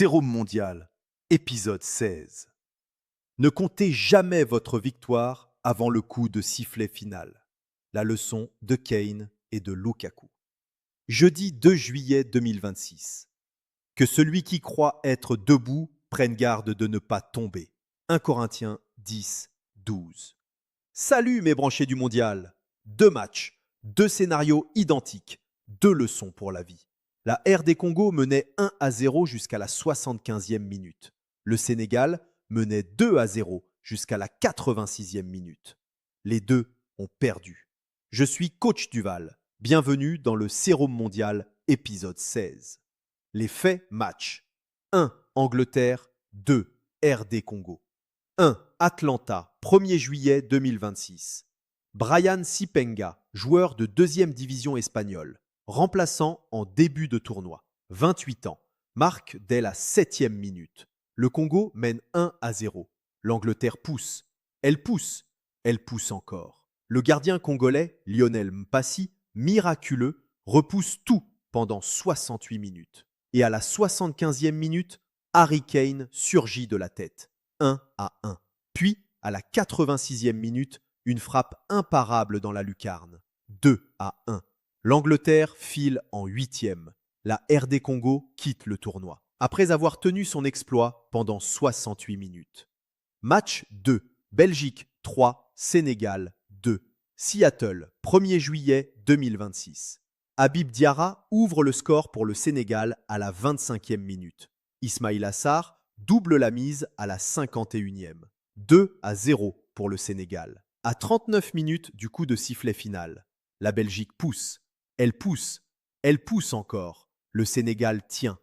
Sérum mondial, épisode 16. Ne comptez jamais votre victoire avant le coup de sifflet final. La leçon de Kane et de Lukaku. Jeudi 2 juillet 2026. Que celui qui croit être debout prenne garde de ne pas tomber. 1 Corinthiens 10, 12. Salut mes branchés du mondial. 2 matchs, 2 scénarios identiques, 2 leçons pour la vie. La RD Congo menait 1-0 jusqu'à la 75e minute. Le Sénégal menait 2-0 jusqu'à la 86e minute. Les deux ont perdu. Je suis coach Duval. Bienvenue dans le Sérum mondial, épisode 16. Les faits match. 1. Angleterre. 2. RD Congo. 1. Atlanta, 1er juillet 2026. Brian Sipenga, joueur de 2e division espagnole, remplaçant en début de tournoi, 28 ans, marque dès la 7e minute. Le Congo mène 1-0. L'Angleterre pousse. Elle pousse. Elle pousse encore. Le gardien congolais, Lionel Mpassi, miraculeux, repousse tout pendant 68 minutes. Et à la 75e minute, Harry Kane surgit de la tête. 1-1. Puis, à la 86e minute, une frappe imparable dans la lucarne. 2-1. L'Angleterre file en 8e. La RD Congo quitte le tournoi, après avoir tenu son exploit pendant 68 minutes. Match 2. Belgique 3, Sénégal 2. Seattle, 1er juillet 2026. Habib Diarra ouvre le score pour le Sénégal à la 25e minute. Ismaïla Sarr double la mise à la 51e. 2-0 pour le Sénégal. À 39 minutes du coup de sifflet final, la Belgique pousse. Elle pousse. Elle pousse encore. Le Sénégal tient,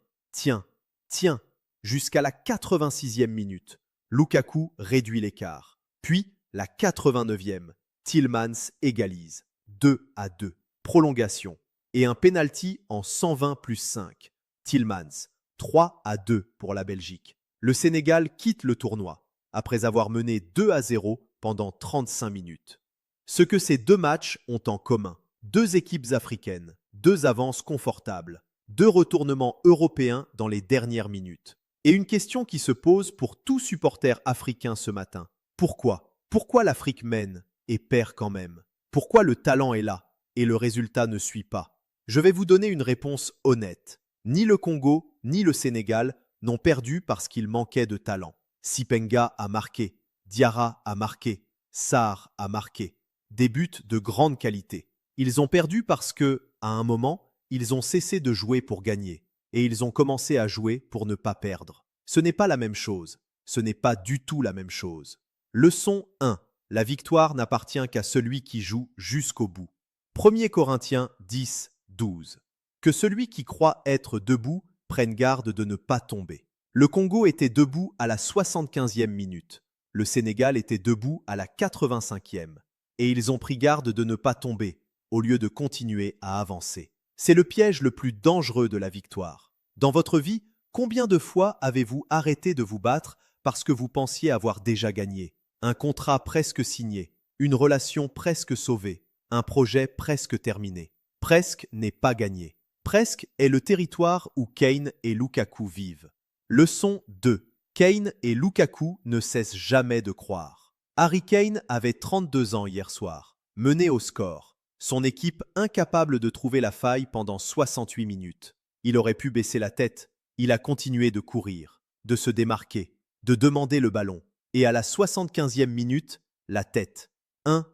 jusqu'à la 86e minute. Lukaku réduit l'écart. Puis, la 89e, Tielemans égalise. 2-2. Prolongation. Et un pénalty en 120+5. Tielemans. 3-2 pour la Belgique. Le Sénégal quitte le tournoi après avoir mené 2-0 pendant 35 minutes. Ce que ces 2 matchs ont en commun: 2 équipes africaines, 2 avances confortables, 2 retournements européens dans les dernières minutes. Et une question qui se pose pour tout supporter africain ce matin. Pourquoi? Pourquoi l'Afrique mène et perd quand même? Pourquoi le talent est là et le résultat ne suit pas? Je vais vous donner une réponse honnête. Ni le Congo, ni le Sénégal n'ont perdu parce qu'il manquait de talent. Sipenga a marqué, Diarra a marqué, Sarr a marqué. Des buts de grande qualité. Ils ont perdu parce que, à un moment, ils ont cessé de jouer pour gagner et ils ont commencé à jouer pour ne pas perdre. Ce n'est pas la même chose. Ce n'est pas du tout la même chose. Leçon 1. La victoire n'appartient qu'à celui qui joue jusqu'au bout. 1er Corinthiens 10, 12. Que celui qui croit être debout prenne garde de ne pas tomber. Le Congo était debout à la 75e minute. Le Sénégal était debout à la 85e. Et ils ont pris garde de ne pas tomber, au lieu de continuer à avancer. C'est le piège le plus dangereux de la victoire. Dans votre vie, combien de fois avez-vous arrêté de vous battre parce que vous pensiez avoir déjà gagné? Un contrat presque signé, une relation presque sauvée, un projet presque terminé. Presque n'est pas gagné. Presque est le territoire où Kane et Lukaku vivent. Leçon 2. Kane et Lukaku ne cessent jamais de croire. Harry Kane avait 32 ans hier soir, mené au score. Son équipe incapable de trouver la faille pendant 68 minutes. Il aurait pu baisser la tête. Il a continué de courir, de se démarquer, de demander le ballon. Et à la 75e minute, la tête. 1-1.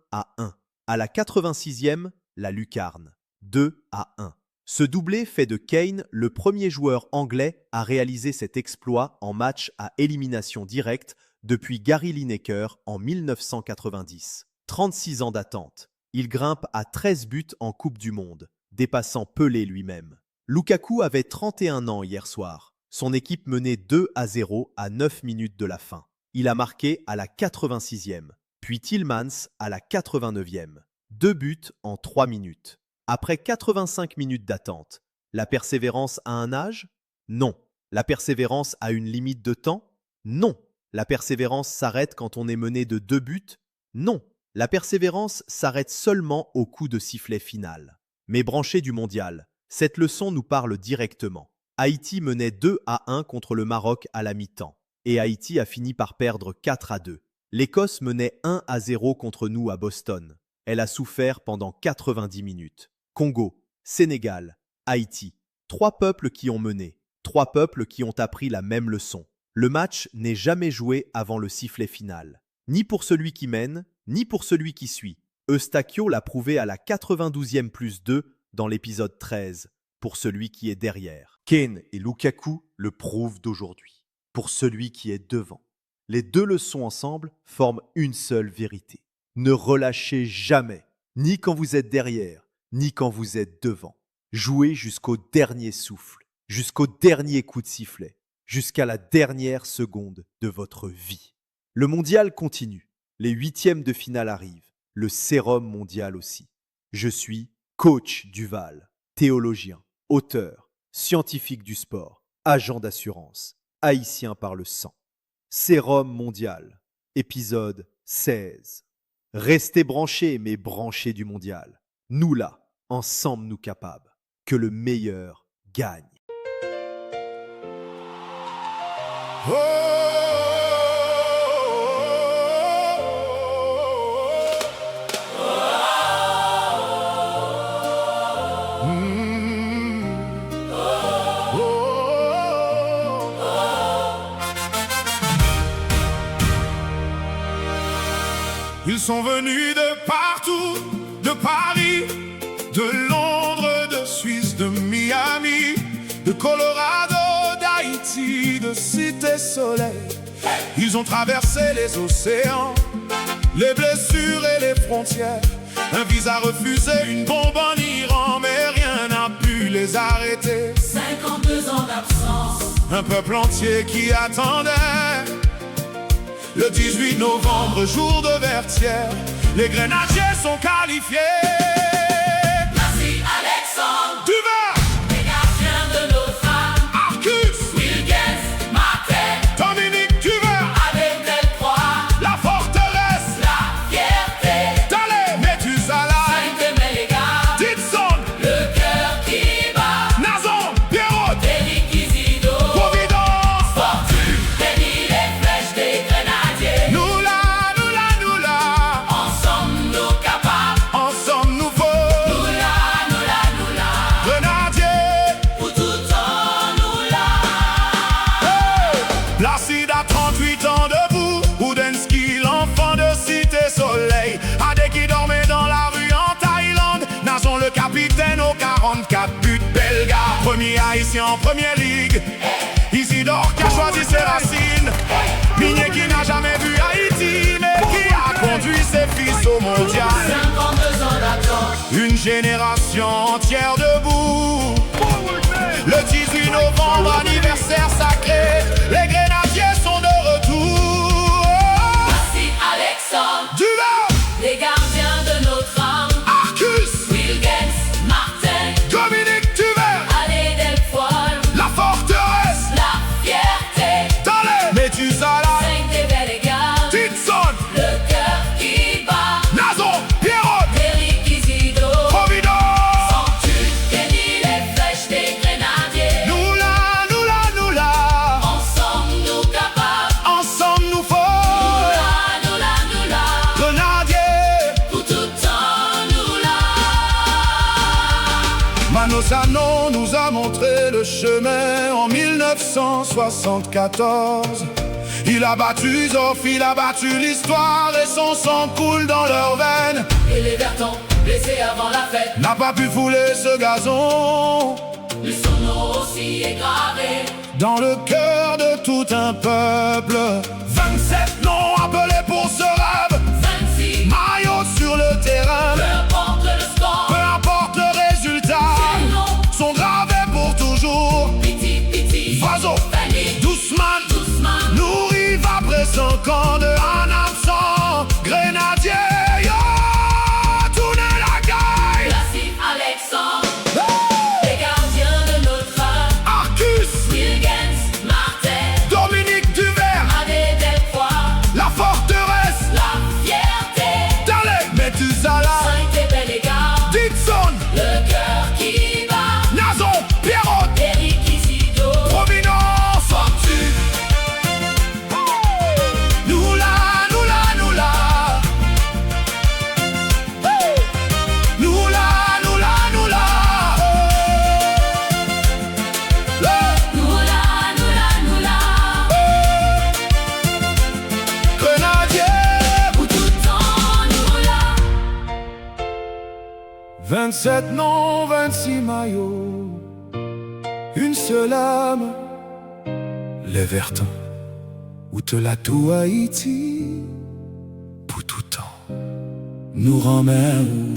À la 86e, la lucarne. 2-1. Ce doublé fait de Kane le premier joueur anglais à réaliser cet exploit en match à élimination directe depuis Gary Lineker en 1990. 36 ans d'attente. Il grimpe à 13 buts en Coupe du Monde, dépassant Pelé lui-même. Lukaku avait 31 ans hier soir. Son équipe menait 2-0 à 9 minutes de la fin. Il a marqué à la 86e, puis Tielemans à la 89e. 2 buts en 3 minutes. Après 85 minutes d'attente, la persévérance a un âge? Non. La persévérance a une limite de temps? Non. La persévérance s'arrête quand on est mené de 2 buts? Non. La persévérance s'arrête seulement au coup de sifflet final. Mais branchés du mondial, cette leçon nous parle directement. Haïti menait 2-1 contre le Maroc à la mi-temps, et Haïti a fini par perdre 4-2. L'Écosse menait 1-0 contre nous à Boston. Elle a souffert pendant 90 minutes. Congo, Sénégal, Haïti. 3 peuples qui ont mené, 3 peuples qui ont appris la même leçon. Le match n'est jamais joué avant le sifflet final. Ni pour celui qui mène, ni pour celui qui suit. Eustachio l'a prouvé à la 92e plus 2 dans l'épisode 13, pour celui qui est derrière. Kane et Lukaku le prouvent d'aujourd'hui, pour celui qui est devant. Les deux leçons ensemble forment une seule vérité. Ne relâchez jamais, ni quand vous êtes derrière, ni quand vous êtes devant. Jouez jusqu'au dernier souffle, jusqu'au dernier coup de sifflet, jusqu'à la dernière seconde de votre vie. Le mondial continue, les 8e de finale arrivent, le sérum mondial aussi. Je suis coach Duval, théologien, auteur, scientifique du sport, agent d'assurance, haïtien par le sang. Sérum mondial, épisode 16. Restez branchés, mais branchés du mondial. Nous là, ensemble nous capables. Que le meilleur gagne. Ils sont venus de partout, de Paris, de Londres, de Suisse, de Miami, de Colorado, d'Haïti, de Cité Soleil. Ils ont traversé les océans, les blessures et les frontières. Un visa refusé, une bombe en Iran, mais rien n'a pu les arrêter. 52 ans d'absence, un peuple entier qui attendait. Le 18 novembre, jour de Vertière, les grenadiers sont qualifiés. Merci Alexandre, Duval, les gardiens de notre âme. Arcus, Wilgens, Martin, Dominique Duval, avec Delcroix, la forteresse, la fierté, Talé, Methuselah, Saint-Deméléga, Ditson, le cœur qui bat, Nazon, Pierrot, Eric Isidore, Providence, Fortune, Denis, les flèches des grenadiers. nous là, nous là, nous là, Ensemble nous capables, ensemble nous faut, nous là, nous là, nous là. grenadiers. Pour tout temps nous là. Placide à 38 ans debout, Oudensky, l'enfant de Cité Soleil, Adé qui dormait dans la rue en Thaïlande, Nazon le capitaine aux 44 buts, Bellegarde, premier haïtien en première ligue, Isidore qui a choisi ses racines, Migné qui n'a jamais vu Haïti, mais qui a conduit ses fils au mondial. 52 ans d'attente, Une génération entière debout. Le 18 novembre, anniversaire sacré, les grenadiers sont de retour. merci Alexandre, Duval, les gardiens de notre âme. Arcus, Wilgens, Martin, Dominique Duval, allez Delcroix, la forteresse, la fierté, Talé, Methuselah, Saint-Deméléga, Ditson, le cœur qui bat, Nazon, Pierrot, Eric Isidore, Providence. Fortune, Denis, les flèches des grenadiers. Nous là, nous là, nous là, Ensemble nous capables, ensemble nous faut, nous là, nous là, nous là. grenadiers. Pour tout temps nous là. Manosano nous a montré le chemin en 1974. Il a battu Zoff, il a battu l'histoire et son sang coule dans leurs veines. Et les vertons, blessés avant la fête, N'a pas pu fouler ce gazon le son aussi est gravé. dans le cœur de tout un peuple. 27 noms appelés pour ce rêve, 26, maillot sur le terrain. peu importe le score, Peu importe le résultat, ces noms, sont gravés pour toujours. piti, piti, Vazo, Fanny, doucement, doucement, nourri va pressant quand de un absent. Grenadier, yo, tournez la gaille. merci Alexandre, les gardiens de notre âme. Arcus, Wilgens, Martin, Dominique Duvert, Adé Delcroix, la forteresse, la fierté, Talé, Methuselah, Saint-Deméléga, Ditson, le cœur qui bat, Nazon, Pierrot, Eric Isidore. 27 non, 26 maillots, une seule âme, les Vertons, ou te la tout Haïti, pour tout temps, nous ramène.